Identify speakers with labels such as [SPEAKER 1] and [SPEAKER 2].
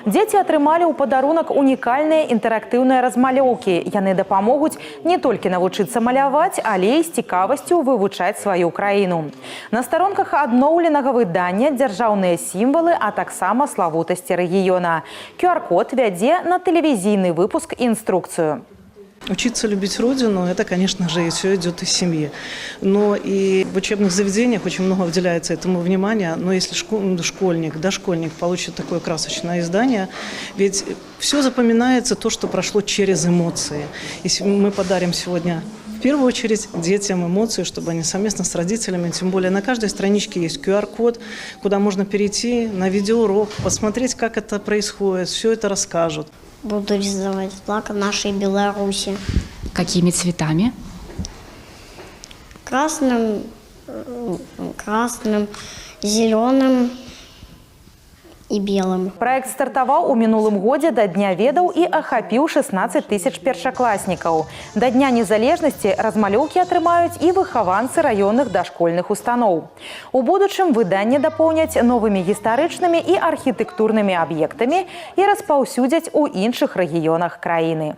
[SPEAKER 1] Дзеці атрымалі ў падарунак унікальныя інтэрактыўныя размалёўкі. Яны дапамогуць не толькі навучыцца маляваць, але і з цікавасцю вывучаць сваю краіну. На старонках адноўленага выдання дзяржаўныя сімвалы, а таксама славутасці рэгіёна. QR-код вядзе на тэлевізійны выпуск інструкцыю.
[SPEAKER 2] Учиться любить Родину, это, конечно же, и все идет из семьи. Но и в учебных заведениях очень много уделяется этому внимания. Но если школьник, дошкольник получит такое красочное издание, ведь все запоминается то, что прошло через эмоции. Если мы подарим сегодня в первую очередь детям эмоции, чтобы они совместно с родителями, тем более на каждой страничке есть QR-код, куда можно перейти на видеоурок, посмотреть, как это происходит, все это расскажут.
[SPEAKER 3] Буду рисовать флаг нашей Беларуси.
[SPEAKER 4] Какими цветами?
[SPEAKER 3] Красным, зеленым и белым.
[SPEAKER 1] Проект стартаваў у мінулым годзе да Дня ведаў і ахапіў 16 тысяч першакласнікаў. Да Дня незалежнасці размалёўкі атрымаюць і выхаванцы раённых дашкольных устаноў. У будучым выданне дапоўняць новымі гістарычнымі і архітэктурнымі аб'ектамі і распаўсюдзяць у іншых рэгіёнах краіны.